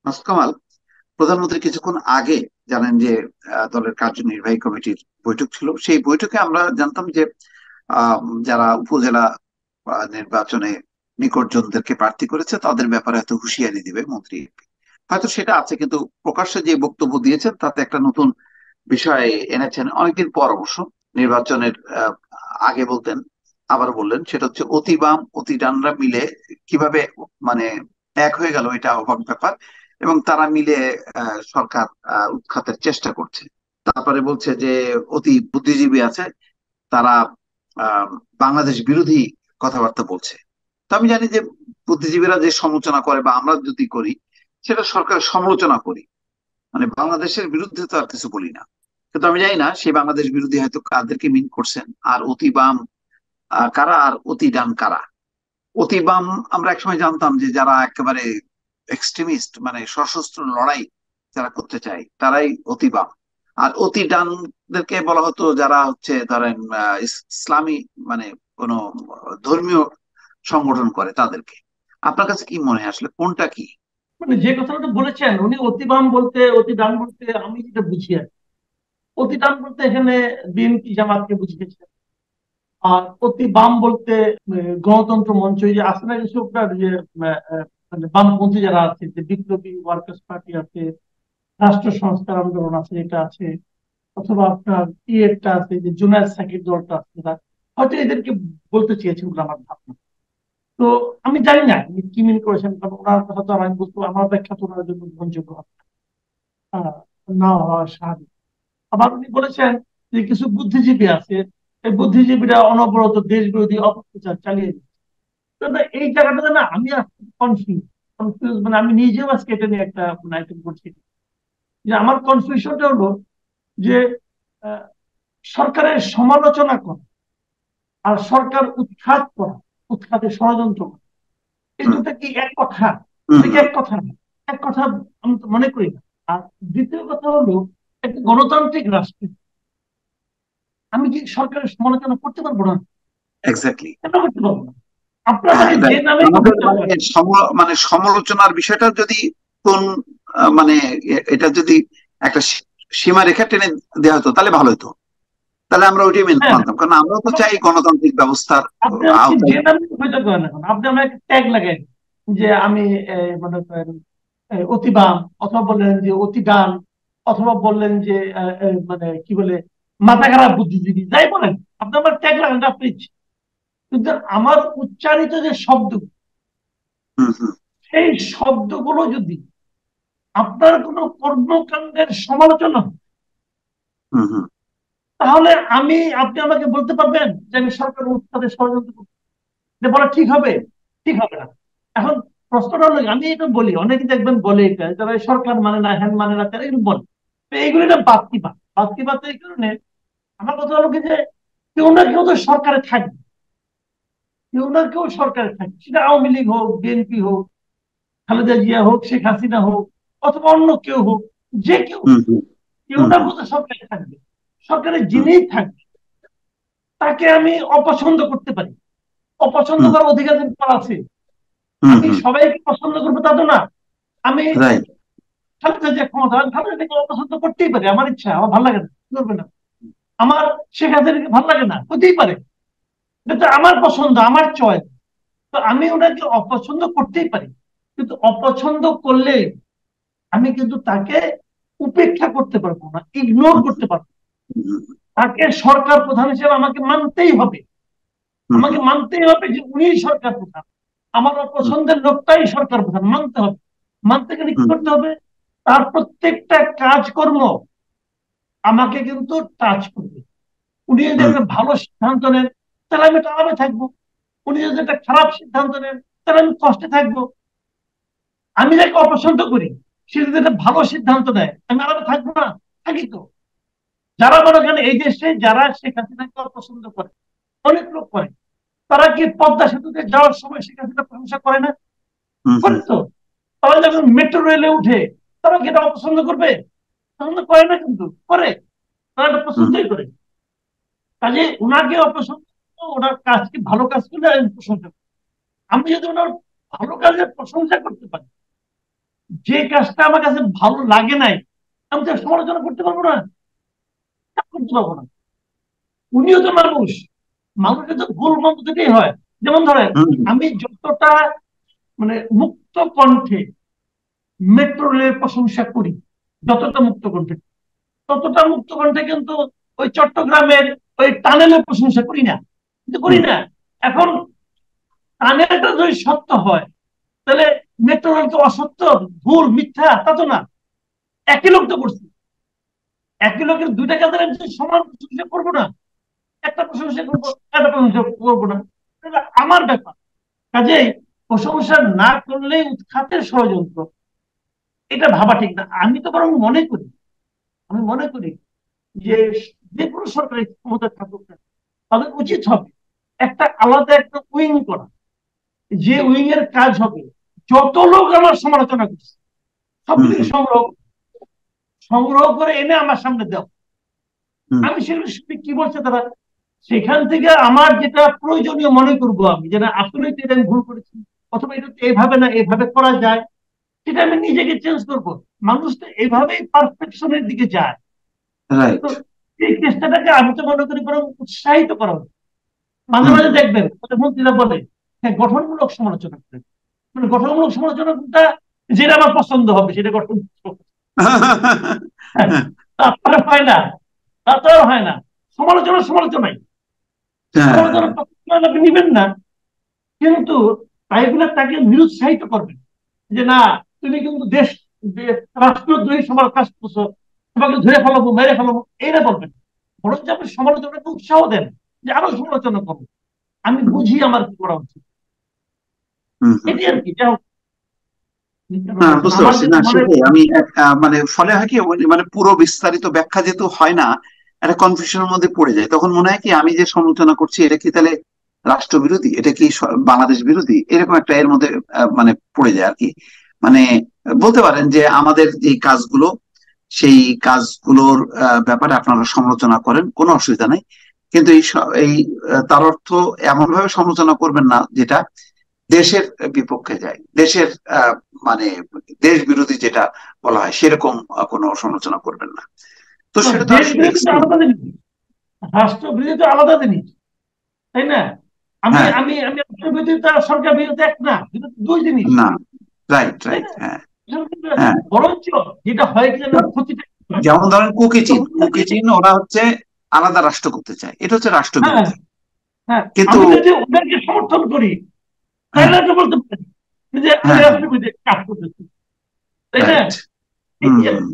মাসুদ কামাল, প্রধানমন্ত্রী কিছুক্ষণ আগে জানেন যে দলের কার্যনির্বাহী কমিটির বৈঠক ছিল। সেই বৈঠকে আমরা জানতাম যে আহ, যারা উপজেলা নির্বাচনে নিকটজনদেরকে প্রার্থী করেছে তাদের ব্যাপারে হয়তো হুঁশিয়ারি দিবে মন্ত্রী। হয়তো সেটা আছে, কিন্তু প্রকাশ্যে যে বক্তব্য দিয়েছেন তাতে একটা নতুন বিষয় এনেছেন অনেকদিন পর অবশ্য। নির্বাচনের আগে বলতেন, আবার বললেন, সেটা হচ্ছে অতি বাম অতি ডানরা মিলে কিভাবে মানে এক হয়ে গেল, এটা অবাক ব্যাপার। এবং তারা মিলে সরকার উৎখাতের চেষ্টা করছে। তারপরে বলছে যে অতি বুদ্ধিজীবী আছে, তারা আহ, বাংলাদেশ বিরোধী কথাবার্তা বলছে। তো আমি জানি যে বুদ্ধিজীবীরা যে সমালোচনা করে বা আমরা যদি করি, সেটা সরকারের সমালোচনা করি, মানে বাংলাদেশের বিরুদ্ধে তো আর কিছু বলি না। কিন্তু আমি জানি না সেই বাংলাদেশ বিরোধী হয়তো কাদেরকে মিন করছেন, আর অতি বাম কারা আর অতি ডান কারা। অতি বাম আমরা একসময় জানতাম যে যারা একেবারে এক্সট্রিমিস্ট, মানে সশস্ত্র লড়াই যারা করতে চায় তারাই অতি বাম। আর অতি ডানদেরকে বলা হতো যারা হচ্ছে ধরেন ইসলামী, মানে কোন ধর্মীয় সংগঠন করে তাদেরকে। আপনার কাছে কি মনে হয় আসলে কোনটা কি? মানে যে কথাটা বলেছেন উনি অতি বাম বলতে অতি ডান বলতে আমি যেটা বুঝি আর কি। অতি ডান বলতে এখানে বিএনপি জামাতকে বুঝিয়েছেন। আর অতি বাম বলতে গণতন্ত্র মঞ্চ, এই যে আসলে সরকার যে মানে বামপন্থী যারা আছে, যে বিপ্লবী ওয়ার্কার্স পার্টি আছে, রাষ্ট্র সংস্কার আন্দোলন আছে, এটা আছে, অথবা আপনার ইয়েটা আছে, যে জুনায়দ সাকির দলটা আছে, এরা হয়তো এদেরকে বলতে চেয়েছেন বলে আমার ধারণা। তো আমি জানি না উনি কি মিন করেছেন, কারণ ওনার কথা তো আমি বলবো, আমার ব্যাখ্যা তো ওনার জন্য গ্রহণযোগ্য হবে না। আহ, না হওয়া স্বাভাবিক। আবার উনি বলেছেন যে কিছু বুদ্ধিজীবী আছে, এই বুদ্ধিজীবীরা অনবরত দেশ বিরোধী অপপ্রচার চালিয়ে যাচ্ছে। তো না, এই জায়গাটাতে না আমি কনফিউজ কনফিউজ মানে আমি নিজেও আজকে এটা নিয়ে একটা আইটেম করছি। যে আমার কনফিউশনটা হলো যে আহ, সরকারের সমালোচনা করা আর সরকার উৎখাত করা, উৎখাতের ষড়যন্ত্র করা, এই হুম দুটা কি এক কথা? হুম এটা কি হুম। এক কথা না? এক কথা আমি তো মনে করি না। আর দ্বিতীয় কথা হলো, একটা গণতান্ত্রিক রাষ্ট্রে আমি কি সরকারের সমালোচনা করতে পারবো না? এক্স্যাক্টলি। কেন করতে পারবো না? আপনি হ্যাঁ, আমাকে যে রাইট। নামে আমাদের অভিযোগ মানে করেন। মানে সমালোচনার বিষয়টা যদি কোন মানে এটা যদি একটা সীমারেখা টেনে দেওয়া হতো তাহলে ভালো হতো। তাহলে আমরা ওইটাই মেনে হ্যাঁ, মানতাম, কারণ আমরাও তো চাই আমাকে গণতান্ত্রিক ব্যবস্থার আপনি আমাকে আওতায়। যে নামে অভিযোগ করেন এখন, আপনি আমাকে একটা ট্যাগ লাগাই দিন যে আমি মনে করেন অতি বাম, অথবা বললেন যে অতি ডান, অথবা বললেন যে মানে কি বলে মাথা খারাপ বুদ্ধিজীবী, যাই বলেন আপনি আমার ট্যাগ লাগান, আপনি ইচ্ছে। কিন্তু আমার উচ্চারিত যে শব্দ, হুম হুম সেই শব্দগুলো যদি আপনার কোনো কর্মকাণ্ডের সমালোচনা হয়, হুম হুম। তাহলে আপনি আমাকে বলতে পারবেন যে আমি সরকার উৎখাতের ষড়যন্ত্র করছি? এটা বলা ঠিক হবে? ঠিক হবে না। এখন প্রশ্নটা হলো, আমি এটা বলি, অনেকে দেখবেন বলে এটা, যারা এই সরকার মানে না, হ্যান মানে না, তারা এগুলো বলে। তো এইগুলো না বাস্তিবাদ, বাস্তিবাদ এই কারণে। আমার কথা হলো কি যে কেউ না কেউ তো সরকারে থাকবে, কেউ না কেউ সরকারে থাকবে, সেটা আওয়ামী লীগ হোক, বিএনপি হোক, খালেদা জিয়া হোক, শেখ হাসিনা হোক, অথবা অন্য কেউ হোক, যে কেউ, হুম হুম কেউ হুম না হুম কেউ তো সরকারে থাকবে। সরকারে হুম যিনিই থাকবে তাকে আমি অপছন্দ করতে পারি। অপছন্দ হুম করার অধিকার কিন্তু আমার আছে। হুম আমি হুম। সবাইকে পছন্দ করবো তা তো না। আমি রাইট। খালেদা জিয়া ক্ষমতা, আমি খালেদা জিয়াকে অপছন্দ করতেই পারি, আমার ইচ্ছা, আমার ভালো লাগে না, কি করবে না? আমার শেখ হাসিনাকে ভালো লাগে না, হতেই পারে। এটা তো আমার পছন্দ, আমার চয়েস। তো আমি ওনাকে অপছন্দ করতেই পারি, কিন্তু অপছন্দ করলে আমি কিন্তু তাকে উপেক্ষা করতে পারবো না, ইগনোর করতে পারবো না। তাকে সরকার প্রধান হিসেবে আমাকে মানতেই হবে। আমাকে মানতেই হবে যে উনি সরকার প্রধান, আমার অপছন্দের লোকটাই সরকার প্রধান, মানতে হবে। মানতে গেলে কি করতে হবে? তার প্রত্যেকটা কাজকর্ম আমাকে কিন্তু টাচ করবে। উনি যদি একটা ভালো সিদ্ধান্ত নেন, তাহলে আমি একটু আরামে থাকবো। উনি যদি একটা খারাপ সিদ্ধান্ত নেন, তাহলে আমি কষ্টে থাকবো। আমি যাকে অপছন্দ করি, সে যদি একটা ভালো সিদ্ধান্ত নেয়, আমি আরামে থাকবো না? থাকি তো। যারা মনে করেন এই দেশে যারা শেখ হাসিনাকে অপছন্দ করে, অনেক লোক করে, তারা কি পদ্মা সেতুতে যাওয়ার সময় শেখ হাসিনা প্রশংসা করে না? করে তো। তারা যখন মেট্রো রেলে উঠে, তারা কি এটা অপছন্দ করবে? পছন্দ করে না, কিন্তু করে। তারা এটা পছন্দই করে। কাজে ওনাকে অপছন্দ, ওনার কাজকে ভালো কাজ করলে আমি প্রশংসা করি। আমি যদি ওনার ভালো কাজের প্রশংসা করতে পারি, যে কাজটা আমার কাছে ভালো লাগে নাই আমি তো সমালোচনা করতে পারবো না, করতে পারবো না। উনিও তো মানুষ, মানুষের তো ভুল মন্দ থেকেই হয়। যেমন ধরেন, হুম আমি যতটা মানে মুক্ত কণ্ঠে মেট্রো রেলের প্রশংসা করি, যতটা মুক্ত কণ্ঠে, ততটা মুক্ত কণ্ঠে কিন্তু ওই চট্টগ্রামের ওই টানেলের প্রশংসা করি না, কিন্তু করি হুম না। এখন টানেলটা যদি সত্য হয়, তাহলে মেট্রো রেল তো অসত্য, ভুল, মিথ্যা, তা তো না। একই লোক তো করছে, একই লোকের দুইটা কাজের আমি যদি সমান প্রশংসা করবো না, একটা প্রশংসা করবো, একটা প্রশংসা করবো না, এটা আমার ব্যাপার। কাজেই প্রশংসা না করলে উৎখাতের ষড়যন্ত্র, এটা ভাবা ঠিক না। আমি তো বরং মনে করি, আমি মনে করি যে যে কোনো সরকারি ক্ষমতা থাকুক না, তাদের উচিত হবে একটা আলাদা একটা উইং করা, যে উইং এর কাজ হবে যত লোক আমার সমালোচনা করছে হুম সবগুলিকে সংগ্রহ সংগ্রহ করে এনে আমার সামনে দাও। হুম আমি সেগুলো শুনে কি বলছে তারা, সেখান থেকে আমার যেটা প্রয়োজনীয় মনে করবো আমি, যেটা আসলে এটা আমি ভুল করেছি, অথবা এটা তো এইভাবে না এইভাবে করা যায়, সেটা আমি নিজেকে চেঞ্জ করবো। মানুষ তো এইভাবেই পারফেকশনের দিকে যায়। তো রাইট এই চেষ্টাটাকে আমি তো মনে করি বরং উৎসাহিত করা উচিত। মাঝে হুম মাঝে দেখবেন ওদের মন্ত্রীরা বলে, হ্যাঁ গঠনমূলক সমালোচনা করে, মানে গঠনমূলক সমালোচনাটা যেটা আমার পছন্দ হবে সেটা গঠন। হ্যাঁ, তারপরে হয় না, তারপরে হয় না। সমালোচনা সমালোচনাই, হ্যাঁ সমালোচনা পছন্দ হলে আপনি নিবেন না, কিন্তু তাই বলে তাকে নিরুৎসাহিত করবেন যে না, তুমি কিন্তু রাষ্ট্রদ্রোহী সবার কাজ করছো, তোমাকে ধরে ফেলাবো, মেরে ফেলাবো, এইটা বলবেন। বরঞ্চ আপনি সমালোচনাকে উৎসাহ দেন যে আরো সমালোচনা করবো, আমি বুঝি আমার কি করা উচিত। হুম হুম এটি আর কি, যাই হোক। হ্যাঁ বুঝতে আমার পারছি। যেটা না মনে সেটাই হয়, আমি মানে ফলে হয় কি, মানে পুরো বিস্তারিত ব্যাখ্যা যেহেতু হয় না, একটা কনফিউশনের মধ্যে পড়ে যায়। তখন মনে হয় কি আমি যে সমালোচনা করছি এটা কি তাহলে রাষ্ট্রবিরোধী, এটা কি বাংলাদেশ বিরোধী, এরকম একটা এর মধ্যে মানে পড়ে যায় আর কি। মানে বলতে পারেন যে আমাদের যে কাজগুলো, সেই কাজগুলোর ব্যাপারে আপনারা সমালোচনা করেন, কোনো অসুবিধা নেই। কিন্তু তার অর্থ এমন ভাবে সমালোচনা করবেন না যেটা দেশের বিপক্ষে যায়, দেশের মানে দেশ বিরোধী যেটা বলা হয় সেরকম কোনো সমালোচনা করবেন না। তো সেটা তো দেশ আসলে বিরোধী তো এক্সট্রিম। আলাদা জিনিস, রাষ্ট্র বিরোধী তো আলাদা জিনিস, তাই না? আমি হ্যাঁ আমি আমি রাষ্ট্র বিরোধী আর সরকার বিরোধী এক না, দুটো দুই জিনিস, না, রাইট তাই রাইট, না? হ্যাঁ হ্যাঁ। বরঞ্চ যেটা হয় কি জানেন, ক্ষতিটা কি হয়? যেমন ধরেন কুকি তখন কুকি যদি, চীন ওরা হচ্ছে আলাদা রাষ্ট্র করতে চায়, এটা হচ্ছে হ্যাঁ রাষ্ট্রবিরোধী। হ্যাঁ, কিন্তু আমি যদি ওদেরকে সমর্থন করি, হ্যাঁ তাহলে তো বলতে পারি যে আমি হ্যাঁ হ্যাঁ রাষ্ট্র বিরোধী কাজ করতেছি, তাই না? রাইট। এই হুম যে হুম